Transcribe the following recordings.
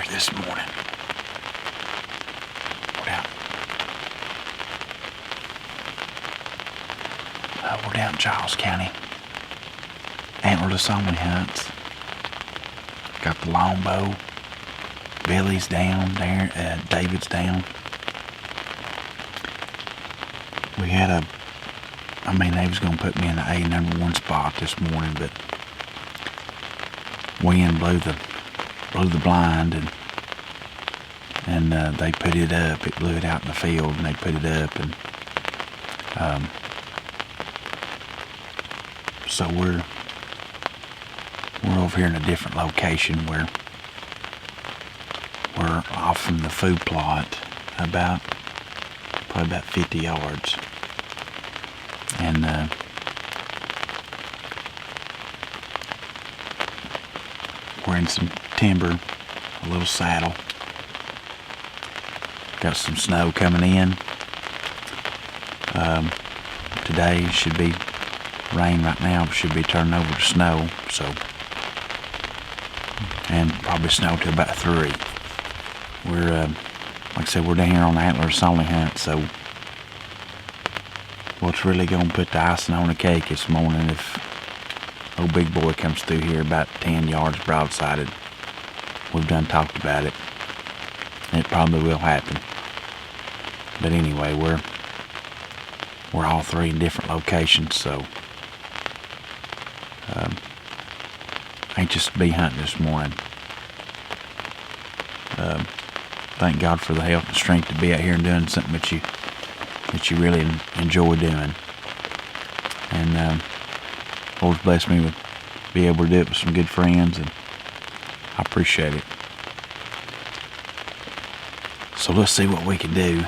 this morning. We're down in Giles County. Antlerless only hunts. Got the Longbow. Billy's down there. David's down. We had they was going to put me in the #1 spot this morning, but wind blew the blind, and they put it up. It blew it out in the field, and they put it up, and so we're over here in a different location where we're off from the food plot probably about 50 yards, and we're in some timber, a little saddle. Got some snow coming in. Today should be rain right now, should be turning over to snow, so, and probably snow till about 3. We're, like I said, we're down here on the Antlerless only hunt, so what's really going to put the icing on the cake this morning if old big boy comes through here about 10 yards broadsided. We've done talked about it. It probably will happen. But anyway, we're all 3 in different locations, so anxious to be hunting this morning. Thank God for the health and strength to be out here and doing something that you really enjoy doing. And Lord's blessed me with be able to do it with some good friends, and I appreciate it. So let's see what we can do.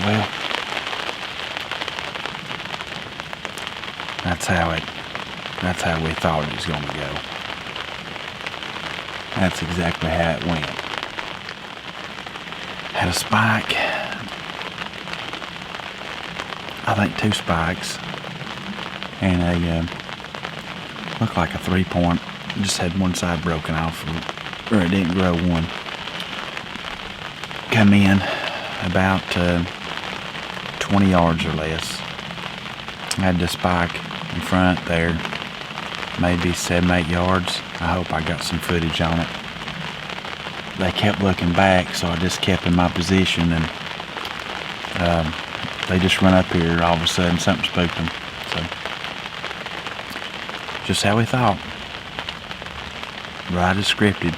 Well, that's how we thought it was going to go. That's exactly how it went. Had a spike, I think 2 spikes, and looked like a 3-point. Just had one side broken off, or it didn't grow one. Come in about 20 yards or less. I had the spike in front there, maybe 7-8 yards. I hope I got some footage on it. They kept looking back, so I just kept in my position, and they just run up here. All of a sudden, something spooked them. So, just how we thought. Right as scripted.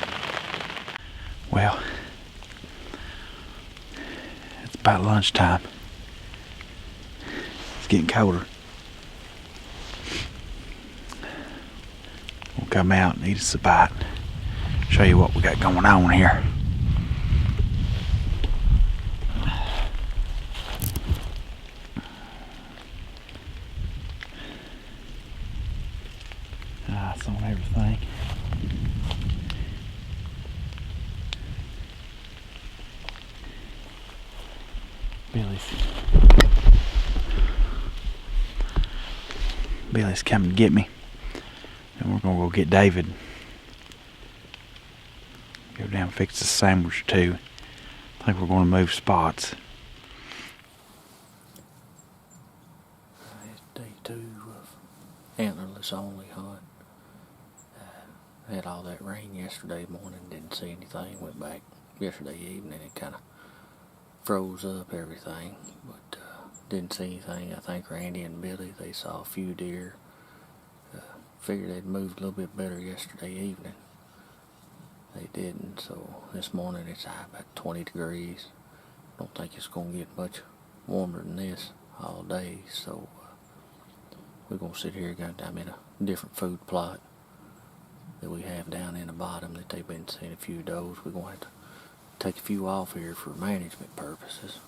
Well, it's about lunchtime. It's getting colder. We'll come out and eat us a bite. Show you what we got going on here. Ice on everything. Billy's coming to get me, and we're gonna go get David. Go down and fix the sandwich too. I think we're gonna move spots. It's day 2 of Antlerless only hunt. Had all that rain yesterday morning, didn't see anything. Went back yesterday evening, it kind of froze up everything, but didn't see anything. I think Randy and Billy, they saw a few deer. Figured they'd moved a little bit better yesterday evening. They didn't, so this morning it's high about 20 degrees. Don't think it's going to get much warmer than this all day, so we're going to sit here. I'm in a different food plot that we have down in the bottom that they've been seeing a few does. We're going to have to take a few off here for management purposes.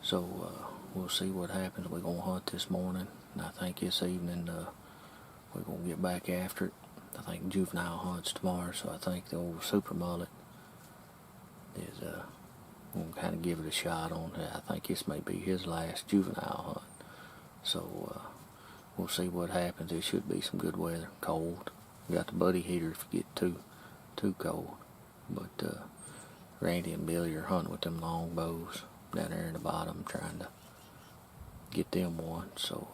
So we'll see what happens. We're going to hunt this morning, and I think this evening we're going to get back after it. I think juvenile hunts tomorrow, so I think the old super mullet is going to kind of give it a shot on it. I think this may be his last juvenile hunt. So we'll see what happens. It should be some good weather, cold. We got the buddy heater if you get too cold. But Randy and Billy are hunting with them longbows down there in the bottom, trying to get them one. So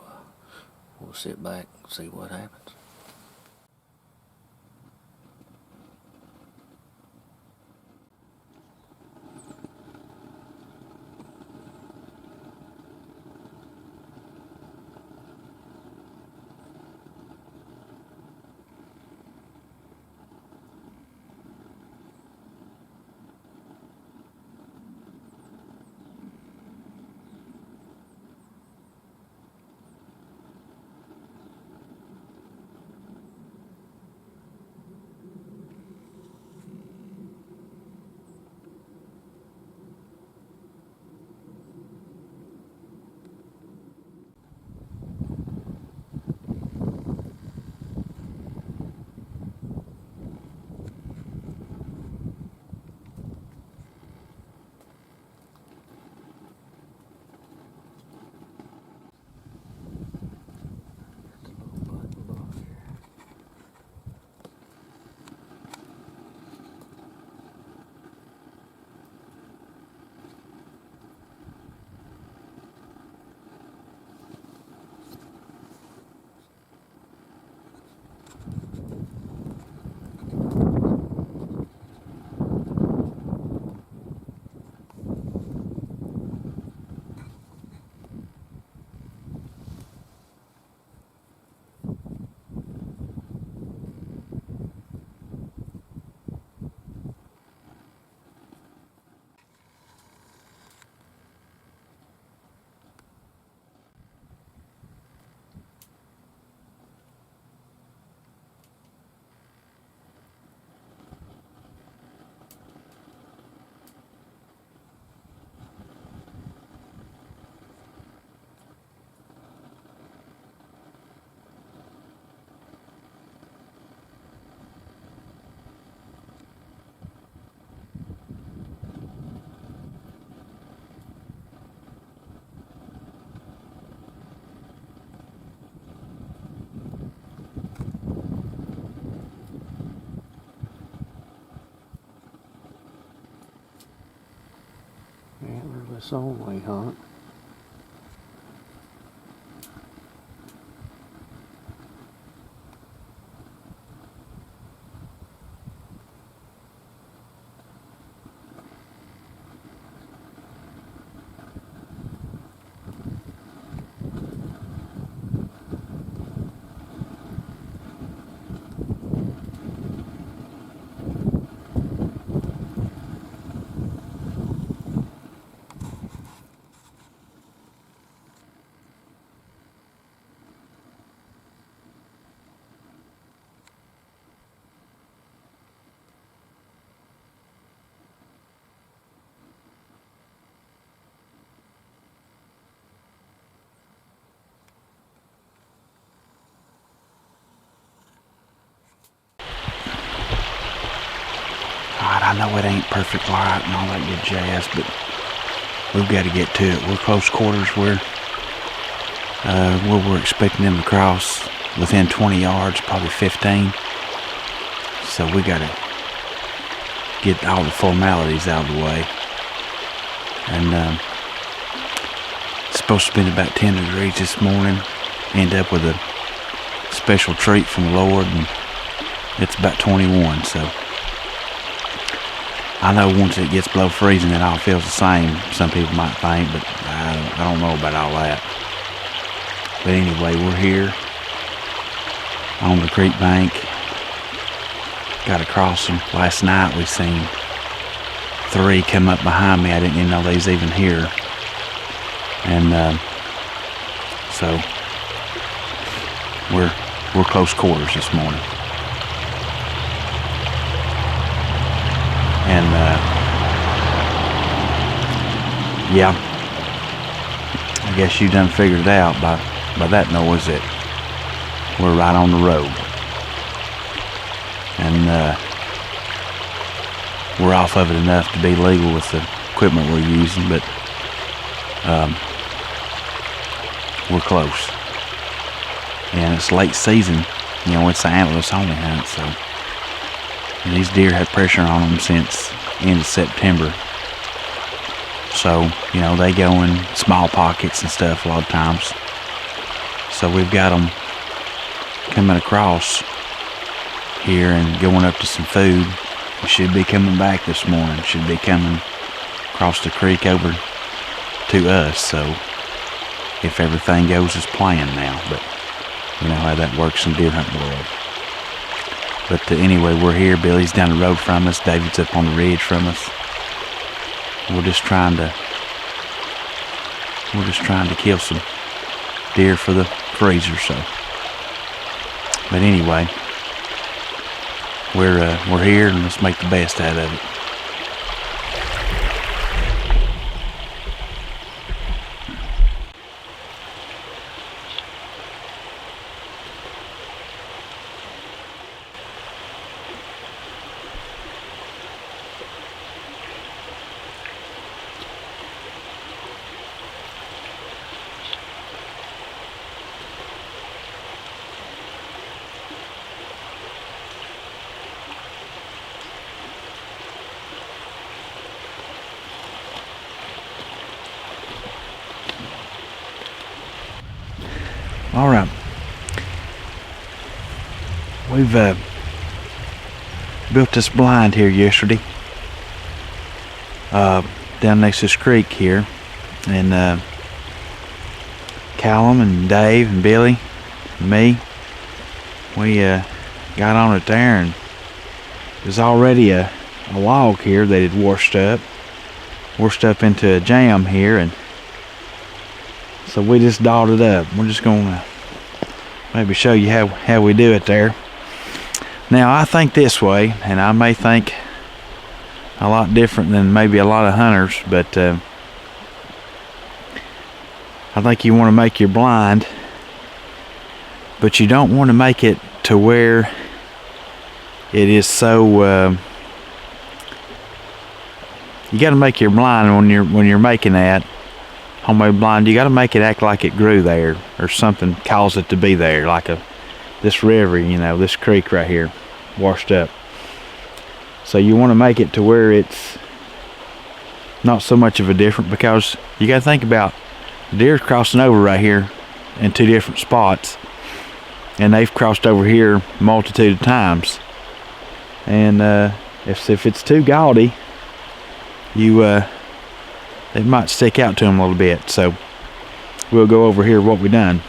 we'll sit back and see what happens. Antlerless only hunt. God, I know it ain't perfect light and all that good jazz, but we've got to get to it. We're close quarters. Where we're expecting them to cross within 20 yards, probably 15. So we got to get all the formalities out of the way. And it's supposed to be about 10 degrees this morning. End up with a special treat from the Lord, and it's about 21, so I know once it gets below freezing it all feels the same, some people might think, but I don't know about all that. But anyway, we're here on the creek bank. Got across them. Last night we seen 3 come up behind me. I didn't even know they was even here. And so we're close quarters this morning. And yeah, I guess you done figured it out by that noise that we're right on the road. And we're off of it enough to be legal with the equipment we're using, but we're close. And it's late season, you know, it's the antlerless only hunt, so these deer have pressure on them since end of September. So, you know, they go in small pockets and stuff a lot of times. So we've got them coming across here and going up to some food. We should be coming back this morning. Should be coming across the creek over to us. So if everything goes as planned now, but you know how that works in deer hunting world. But anyway, we're here. Billy's down the road from us. David's up on the ridge from us. We're just trying to kill some deer for the freezer. So, but anyway, we're here and let's make the best out of it. All right, we've built this blind here yesterday down next to this creek here, and Callum and Dave and Billy and me, we got on it there, and there's already a log here that had washed up into a jam here, and so we just dolled it up. We're just gonna maybe show you how we do it there. Now I think this way, and I may think a lot different than maybe a lot of hunters, but I think you want to make your blind, but you don't want to make it to where it is so you got to make your blind when you're making that homemade blind, you got to make it act like it grew there or something caused it to be there, like this river, you know, this creek right here washed up. So you want to make it to where it's not so much of a difference, because you got to think about the deer's crossing over right here in 2 different spots, and they've crossed over here a multitude of times, and if it's too gaudy, it might stick out to them a little bit. So we'll go over here what we done.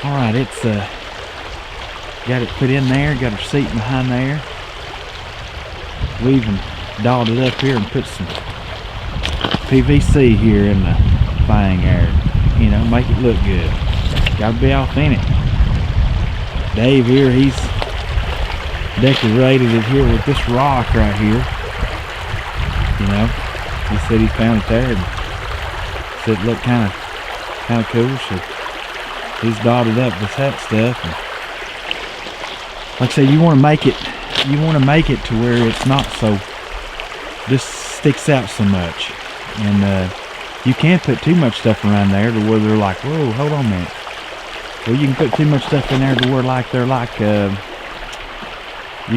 All right, it's got it put in there, got our seat behind there. We even dolled it up here and put some PVC here in the thing there, you know, make it look good. Gotta be authentic. Dave here, he's decorated it here with this rock right here. You know, he said he found it there and said it looked kind of cool. So he's dotted up with that stuff. And like I said, you want to make it to where it's not so just sticks out so much. And you can't put too much stuff around there to where they're like, whoa, hold on a minute. Well, you can put too much stuff in there to where like they're like, you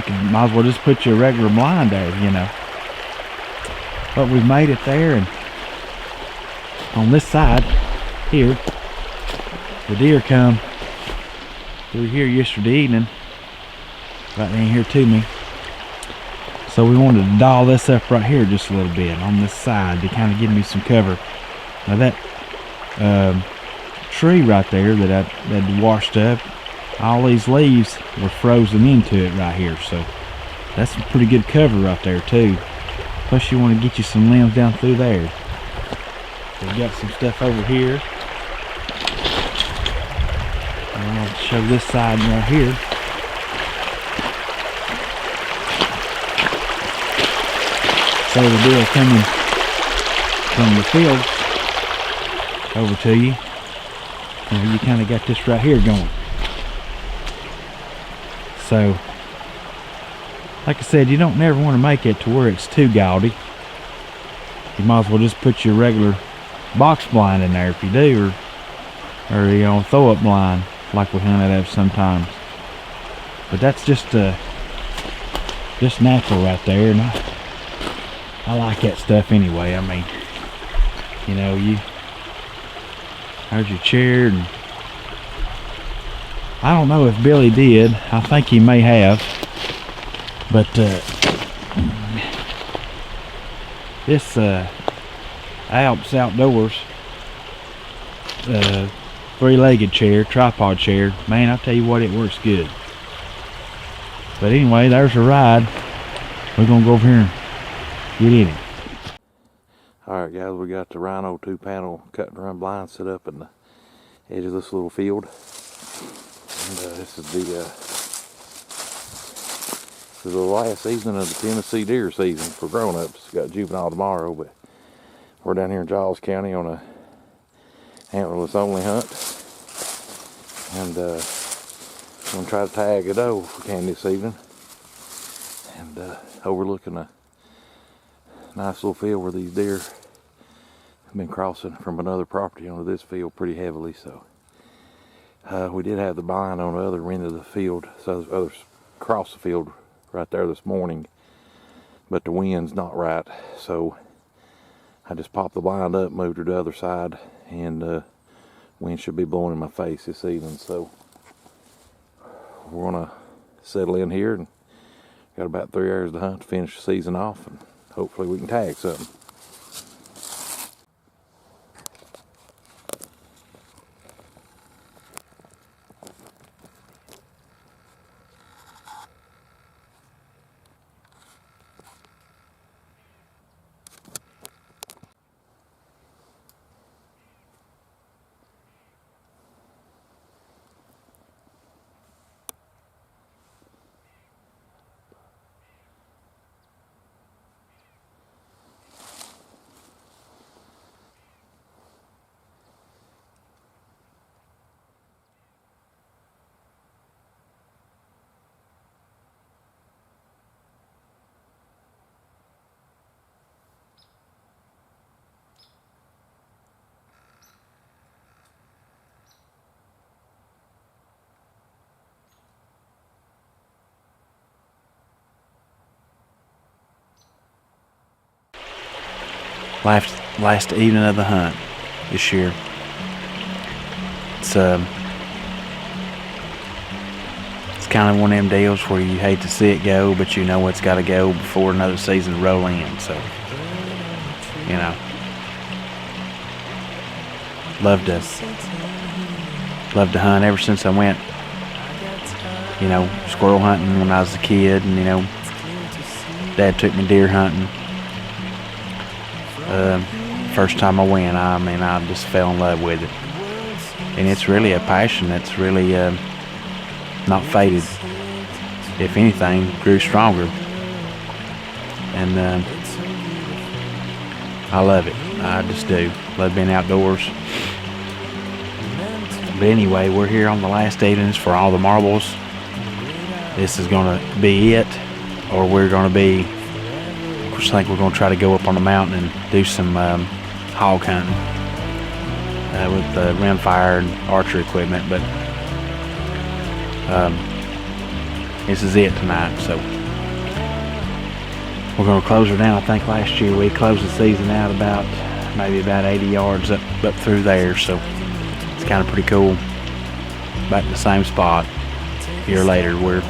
can might as well just put your regular blind there, you know. But we've made it there, and on this side here, the deer come through here yesterday evening, right in here to me. So we wanted to doll this up right here just a little bit on this side to kind of give me some cover. Now that tree right there that washed up, all these leaves were frozen into it right here, so that's some pretty good cover right there too. Plus you want to get you some limbs down through there. So we got some stuff over here. And I'll show this side right here. So the deer coming from the field over to you. And you kind of got this right here going. So, like I said, you don't never want to make it to where it's too gaudy. You might as well just put your regular box blind in there if you do, or you know, throw up blind like we hunt it up sometimes. But that's just natural right there, and I like that stuff anyway. I mean, you know, there's your chair, and I don't know if Billy did. I think he may have, but this Alps Outdoors three-legged chair, tripod chair, man, I'll tell you what, it works good. But anyway, there's a ride. We're gonna go over here and get in it. Alright guys, we got the Rhino 2-panel cut and run blind set up in the edge of this little field. And this is the last evening of the Tennessee deer season for grown-ups. Got juvenile tomorrow, but we're down here in Giles County on a antlerless only hunt. And I'm gonna try to tag a doe if we can this evening. And overlooking a nice little field where these deer have been crossing from another property onto this field pretty heavily. So we did have the blind on the other end of the field, so others across the field right there this morning, but the wind's not right, so I just popped the blind up, moved to the other side, and wind should be blowing in my face this evening. So we're gonna settle in here, and got about 3 hours to hunt to finish the season off, and hopefully we can tag something. Last evening of the hunt this year. It's kind of one of them deals where you hate to see it go, but you know it's got to go before another season roll in. So, you know, loved to hunt ever since I went, you know, squirrel hunting when I was a kid, and you know, Dad took me deer hunting. First time I went, I mean, I just fell in love with it, and it's really a passion that's really not faded. If anything, grew stronger, and I love it. I just do love being outdoors. But anyway, we're here on the last evenings for all the marbles. This is gonna be it, or we're gonna be, I think we're gonna try to go up on the mountain and do some hog hunting with rimfire and archery equipment. But this is it tonight, so we're gonna close her down. I think last year we closed the season out about maybe about 80 yards up through there. So it's kind of pretty cool. Back in the same spot. A year later, we're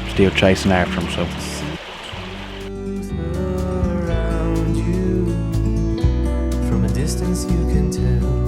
still chasing after them. So. Around you, from a distance you can tell.